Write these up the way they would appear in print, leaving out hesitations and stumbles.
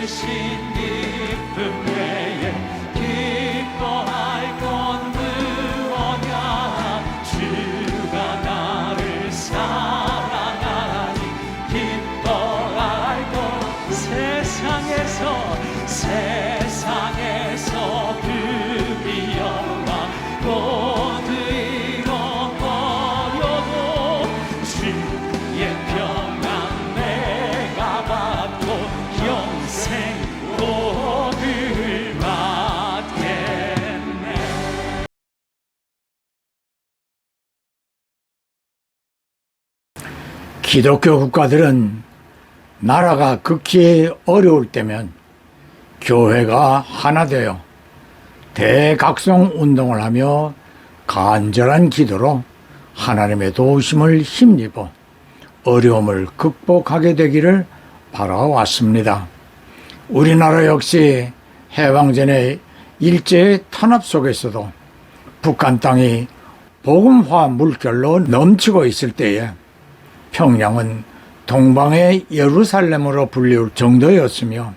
주신 기쁨 외에 기뻐할 건 무엇냐. 주가 나를 사랑하니 기뻐할 것. 세상에서 득이 영화 모두 잃어버려도 주의 평안 내가 받고 영생 복을 받겠네. 기독교 국가들은 나라가 극히 어려울 때면 교회가 하나 되어 대각성 운동을 하며 간절한 기도로 하나님의 도우심을 힘입어 어려움을 극복하게 되기를 바라왔습니다. 우리나라 역시 해방전의 일제의 탄압 속에서도 북한 땅이 복음화 물결로 넘치고 있을 때에 평양은 동방의 예루살렘으로 불리울 정도였으며,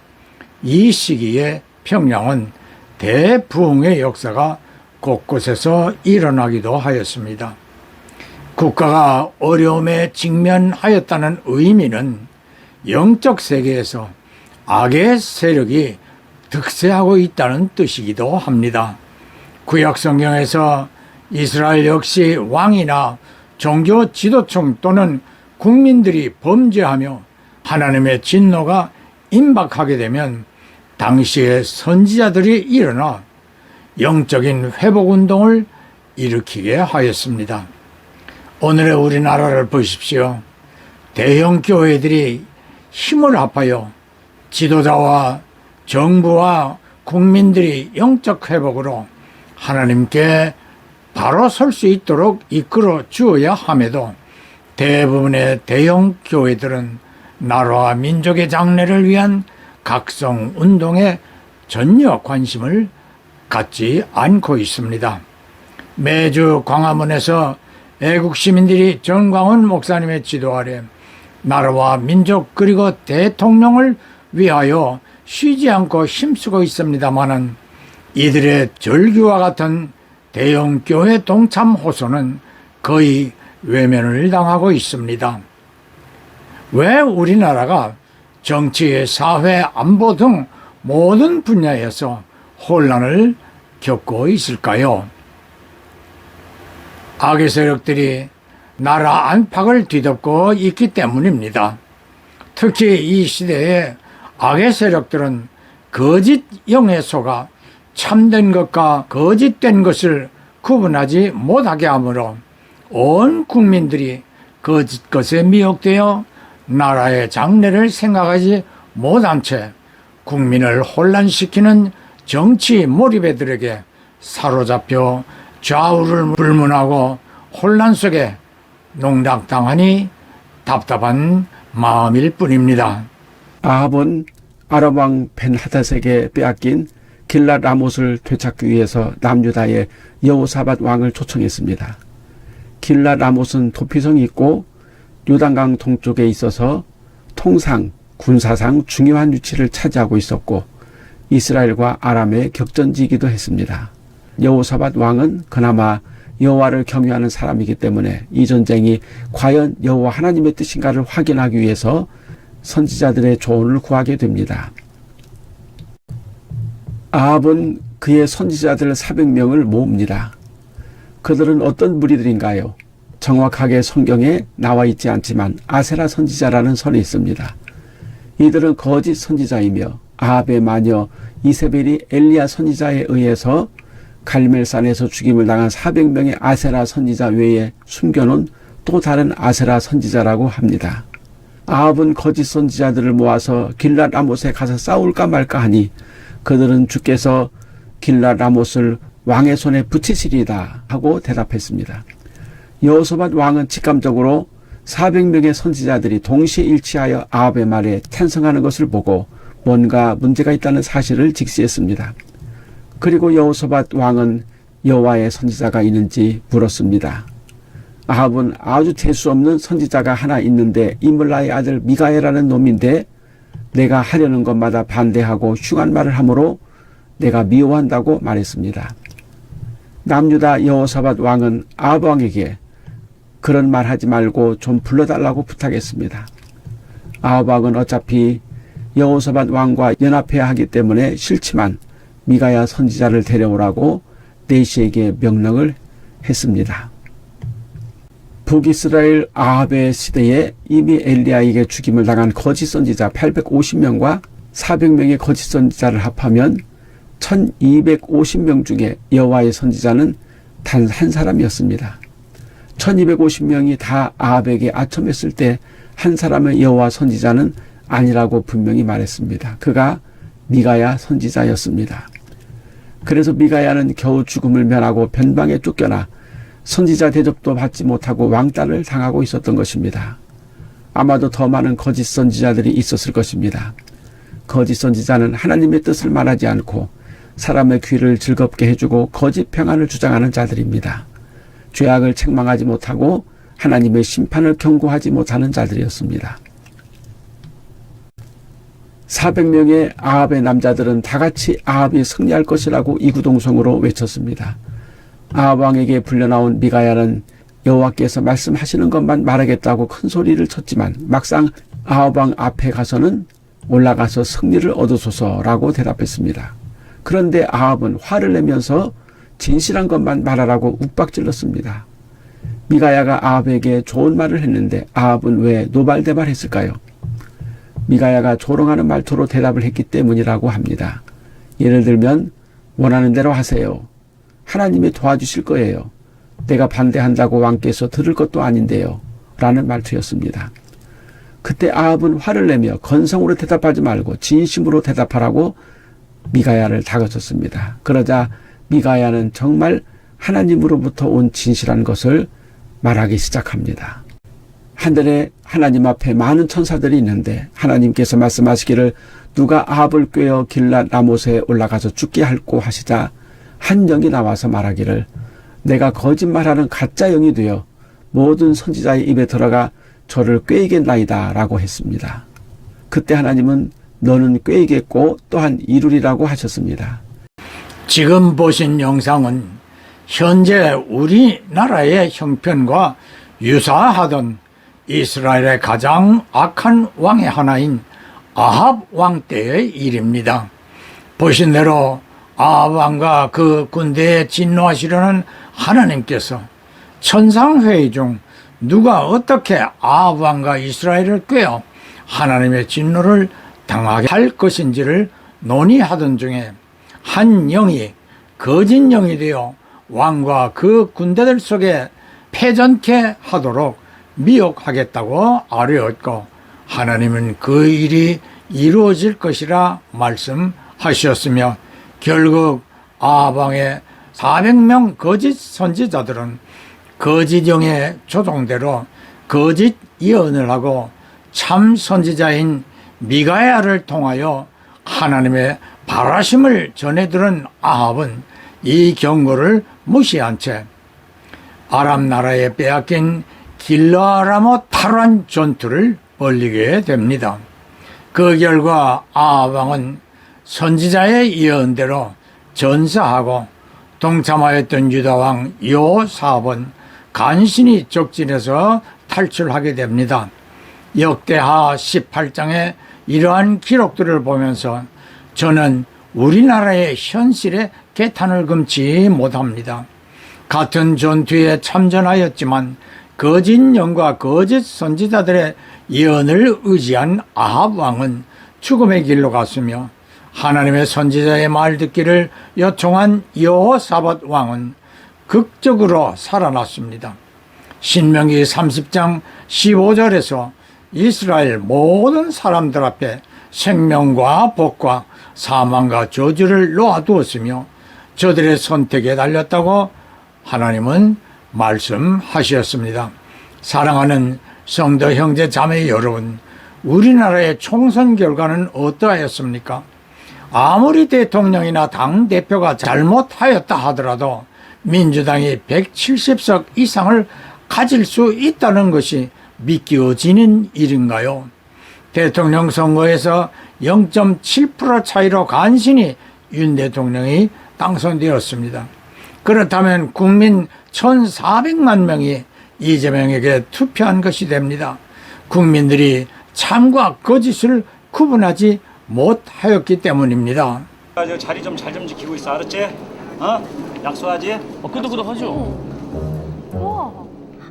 이 시기에 평양은 대부흥의 역사가 곳곳에서 일어나기도 하였습니다. 국가가 어려움에 직면하였다는 의미는 영적 세계에서 악의 세력이 득세하고 있다는 뜻이기도 합니다. 구약 성경에서 이스라엘 역시 왕이나 종교 지도층 또는 국민들이 범죄하며 하나님의 진노가 임박하게 되면 당시에 선지자들이 일어나 영적인 회복운동을 일으키게 하였습니다. 오늘의 우리나라를 보십시오. 대형 교회들이 힘을 합하여 지도자와 정부와 국민들이 영적 회복으로 하나님께 바로 설 수 있도록 이끌어 주어야 함에도 대부분의 대형 교회들은 나라와 민족의 장래를 위한 각성 운동에 전혀 관심을 갖지 않고 있습니다. 매주 광화문에서 애국 시민들이 전광훈 목사님의 지도 아래 나라와 민족 그리고 대통령을 위하여 쉬지 않고 힘쓰고 있습니다마는, 이들의 절규와 같은 대형 교회 동참 호소는 거의 외면을 당하고 있습니다. 왜 우리나라가 정치, 사회, 안보 등 모든 분야에서 혼란을 겪고 있을까요? 악의 세력들이 나라 안팎을 뒤덮고 있기 때문입니다. 특히 이 시대에 악의 세력들은 거짓 영에 속아 참된 것과 거짓된 것을 구분하지 못하게 하므로 온 국민들이 거짓 것에 미혹되어 나라의 장래를 생각하지 못한 채 국민을 혼란시키는 정치 몰입애들에게 사로잡혀 좌우를 불문하고 혼란 속에 농락당하니 답답한 마음일 뿐입니다. 아합은 아람 왕 벤하닷에게 빼앗긴 길랏 라못을 되찾기 위해서 남유다의 여호사밧 왕을 초청했습니다. 길랏 라못은 도피성이 있고 요단강 동쪽에 있어서 통상, 군사상 중요한 위치를 차지하고 있었고 이스라엘과 아람의 격전지이기도 했습니다. 여호사밧 왕은 그나마 여호와를 경외하는 사람이기 때문에 이 전쟁이 과연 여호와 하나님의 뜻인가를 확인하기 위해서 선지자들의 조언을 구하게 됩니다. 아합은 그의 선지자들 400명을 모읍니다. 그들은 어떤 무리들인가요? 정확하게 성경에 나와 있지 않지만 아세라 선지자라는 설이 있습니다. 이들은 거짓 선지자이며 아합의 마녀 이세벨이 엘리야 선지자에 의해서 갈멜산에서 죽임을 당한 400명의 아세라 선지자 외에 숨겨놓은 또 다른 아세라 선지자라고 합니다. 아합은 거짓 선지자들을 모아서 길랏 라못에 가서 싸울까 말까 하니 그들은 주께서 길랏 라못을 왕의 손에 붙이시리다 하고 대답했습니다. 여호사밧 왕은 직감적으로 400명의 선지자들이 동시에 일치하여 아합의 말에 찬성하는 것을 보고 뭔가 문제가 있다는 사실을 직시했습니다. 그리고 여호사밧 왕은 여호와의 선지자가 있는지 물었습니다. 아합은 아주 재수 없는 선지자가 하나 있는데 이물라의 아들 미가엘이라는 놈인데 내가 하려는 것마다 반대하고 흉한 말을 하므로 내가 미워한다고 말했습니다. 남유다 여호사밧 왕은 아합 왕에게 그런 말 하지 말고 좀 불러달라고 부탁했습니다. 아합 왕은 어차피 여호사밧 왕과 연합해야 하기 때문에 싫지만 미가야 선지자를 데려오라고 내시에게 명령을 했습니다. 북이스라엘 아합의 시대에 이미 엘리야에게 죽임을 당한 거짓 선지자 850명과 400명의 거짓 선지자를 합하면 1250명 중에 여호와의 선지자는 단 한 사람이었습니다. 1250명이 다 아합에게 아첨했을 때 한 사람의 여호와 선지자는 아니라고 분명히 말했습니다. 그가 미가야 선지자였습니다. 그래서 미가야는 겨우 죽음을 면하고 변방에 쫓겨나 선지자 대접도 받지 못하고 왕따를 당하고 있었던 것입니다. 아마도 더 많은 거짓 선지자들이 있었을 것입니다. 거짓 선지자는 하나님의 뜻을 말하지 않고 사람의 귀를 즐겁게 해주고 거짓 평안을 주장하는 자들입니다. 죄악을 책망하지 못하고 하나님의 심판을 경고하지 못하는 자들이었습니다. 400명의 아합의 남자들은 다같이 아합이 승리할 것이라고 이구동성으로 외쳤습니다. 아합 왕에게 불려나온 미가야는 여호와께서 말씀하시는 것만 말하겠다고 큰 소리를 쳤지만 막상 아합 왕 앞에 가서는 올라가서 승리를 얻으소서라고 대답했습니다. 그런데 아합은 화를 내면서 진실한 것만 말하라고 욱박질렀습니다. 미가야가 아합에게 좋은 말을 했는데 아합은 왜 노발대발했을까요? 미가야가 조롱하는 말투로 대답을 했기 때문이라고 합니다. 예를 들면 원하는 대로 하세요. 하나님이 도와주실 거예요. 내가 반대한다고 왕께서 들을 것도 아닌데요. 라는 말투였습니다. 그때 아합은 화를 내며 건성으로 대답하지 말고 진심으로 대답하라고 미가야를 다그쳤습니다. 그러자 미가야는 정말 하나님으로부터 온 진실한 것을 말하기 시작합니다. 하늘에 하나님 앞에 많은 천사들이 있는데 하나님께서 말씀하시기를 누가 아합을 꾀어 길랏 라못에 올라가서 죽게 할꼬 하시자 한 영이 나와서 말하기를 내가 거짓말하는 가짜 영이 되어 모든 선지자의 입에 들어가 저를 꾀이겠나이다 라고 했습니다. 그때 하나님은 너는 꾀이겠고 또한 이루리라고 하셨습니다. 지금 보신 영상은 현재 우리나라의 형편과 유사하던 이스라엘의 가장 악한 왕의 하나인 아합 왕 때의 일입니다. 보신 대로 아합 왕과 그 군대에 진노하시려는 하나님께서 천상회의 중 누가 어떻게 아합 왕과 이스라엘을 꾀어 하나님의 진노를 당하게 할 것인지를 논의하던 중에 한 영이 거짓 영이 되어 왕과 그 군대들 속에 패전케 하도록 미혹하겠다고 아뢰었고 하나님은 그 일이 이루어질 것이라 말씀하셨으며 결국 아합 왕의 400명 거짓 선지자들은 거짓 영의 조종대로 거짓 예언을 하고 참 선지자인 미가야를 통하여 하나님의 바라심을 전해들은 아합은 이 경고를 무시한 채 아람 나라에 빼앗긴 길라라못 탈환 전투를 벌이게 됩니다. 그 결과 아합 왕은 선지자의 예언대로 전사하고 동참하였던 유다 왕 여호사밧은 간신히 적진에서 탈출하게 됩니다. 역대하 18장의 이러한 기록들을 보면서 저는 우리나라의 현실에 개탄을 금치 못합니다. 같은 전투에 참전하였지만 거짓 영과 거짓 선지자들의 예언을 의지한 아합 왕은 죽음의 길로 갔으며 하나님의 선지자의 말 듣기를 요청한 여호사밧 왕은 극적으로 살아났습니다. 신명기 30장 15절에서 이스라엘 모든 사람들 앞에 생명과 복과 사망과 저주를 놓아두었으며 저들의 선택에 달렸다고 하나님은 말씀하셨습니다. 사랑하는 성도 형제 자매 여러분, 우리나라의 총선 결과는 어떠하였습니까? 아무리 대통령이나 당대표가 잘못하였다 하더라도 민주당이 170석 이상을 가질 수 있다는 것이 믿겨지는 일인가요? 대통령 선거에서 0.7% 차이로 간신히 윤 대통령이 당선되었습니다. 그렇다면 국민 1,400만 명이 이재명에게 투표한 것이 됩니다. 국민들이 참과 거짓을 구분하지 못하였기 때문입니다. 저 자리 좀 잘 좀 지키고 있어, 알았지? 어? 약속하지? 끄덕끄덕하죠.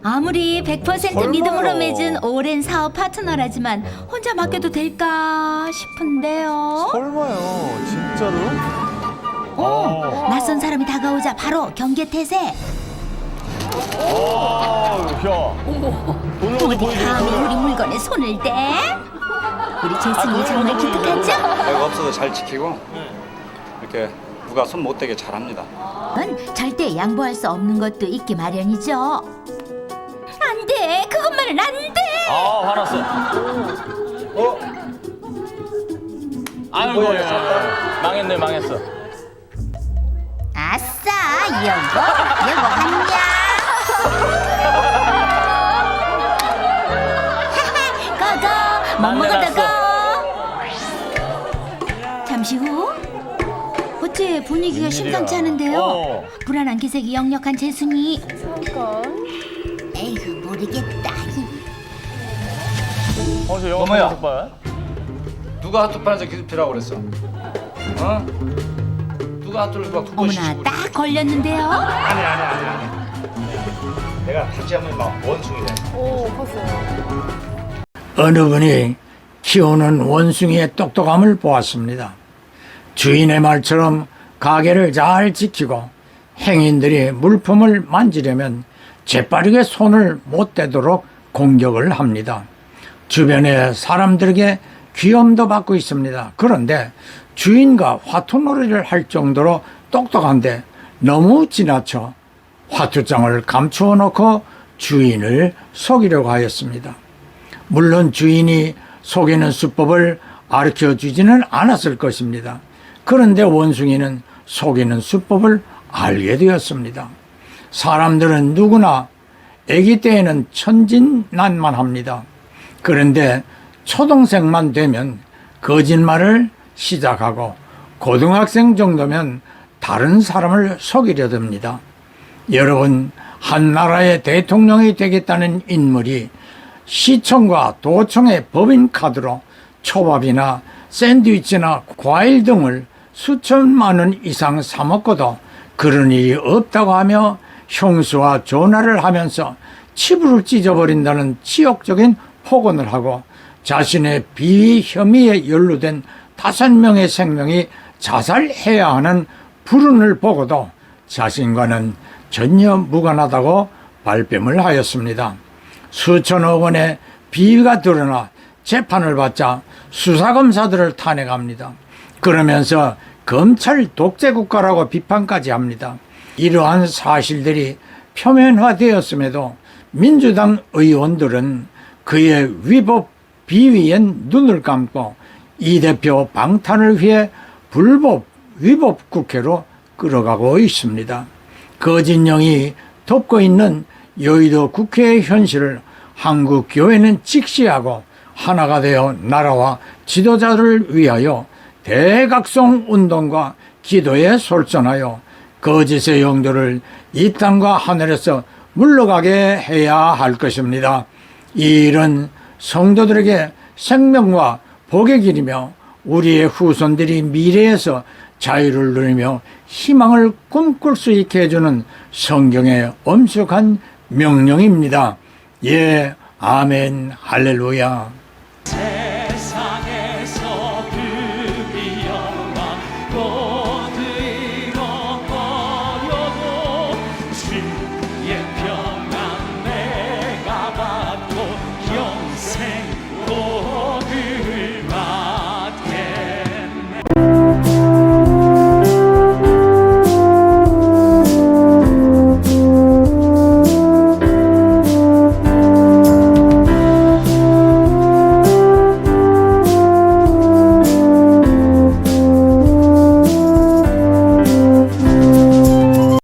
아무리 100% 믿음으로 맺은 오랜 사업 파트너라지만 혼자 맡겨도 될까 싶은데요. 설마요, 진짜로? 낯선 사람이 다가오자 바로 경계태세. 돈을 먼저 감히 우리 물건에 손을 대? 우리 재승이 정말 기특하죠? 내가 없어도 잘 지키고 이렇게 누가 손 못 대게 잘합니다. 넌 절대 양보할 수 없는 것도 있기 마련이죠. 안 돼, 그것만은 안 돼. 화났어. 아이고, 망했네, 망했어. 아싸, 여보 갔냐? 고고, 못 먹어도 고. 잠시 후. 어째 분위기가 심상치 않은데요? 불안한 기색이 역력한 재순이. 에이구, 모르겠다. 저 영화 뭐야? 계속 봐요? 누가 핫도그에서 기습피라고 그랬어? 어? 누가 핫도그를 막 두 번씩 어머나, 씹고 딱 걸렸는데요? 아니. 내가 다시 한번 막 원숭이 돼. 어느 분이 키우는 원숭이의 똑똑함을 보았습니다. 주인의 말처럼 가게를 잘 지키고 행인들이 물품을 만지려면 재빠르게 손을 못 대도록 공격을 합니다. 주변의 사람들에게 귀염도 받고 있습니다. 그런데 주인과 화투놀이를 할 정도로 똑똑한데 너무 지나쳐 화투장을 감추어 놓고 주인을 속이려고 하였습니다. 물론 주인이 속이는 수법을 가르쳐 주지는 않았을 것입니다. 그런데 원숭이는 속이는 수법을 알게 되었습니다. 사람들은 누구나 아기 때에는 천진난만합니다. 그런데 초등생만 되면 거짓말을 시작하고 고등학생 정도면 다른 사람을 속이려 듭니다. 여러분, 한 나라의 대통령이 되겠다는 인물이 시청과 도청의 법인카드로 초밥이나 샌드위치나 과일 등을 수천만 원 이상 사 먹고도 그런 일이 없다고 하며 형수와 전화를 하면서 치부를 찢어버린다는 치욕적인 폭언을 하고 자신의 비위 혐의에 연루된 5명의 생명이 자살해야 하는 불운을 보고도 자신과는 전혀 무관하다고 발뺌을 하였습니다. 수천억 원의 비위가 드러나 재판을 받자 수사검사들을 탄핵합니다. 그러면서 검찰 독재국가라고 비판까지 합니다. 이러한 사실들이 표면화되었음에도 민주당 의원들은 그의 위법 비위엔 눈을 감고 이 대표 방탄을 위해 불법 위법 국회로 끌어가고 있습니다. 거짓령이 덮고 있는 여의도 국회의 현실을 한국 교회는 직시하고 하나가 되어 나라와 지도자를 위하여 대각성 운동과 기도에 솔선하여 거짓의 영도를 이 땅과 하늘에서 물러가게 해야 할 것입니다. 이 일은 성도들에게 생명과 복의 길이며 우리의 후손들이 미래에서 자유를 누리며 희망을 꿈꿀 수 있게 해주는 성경의 엄숙한 명령입니다. 예, 아멘, 할렐루야.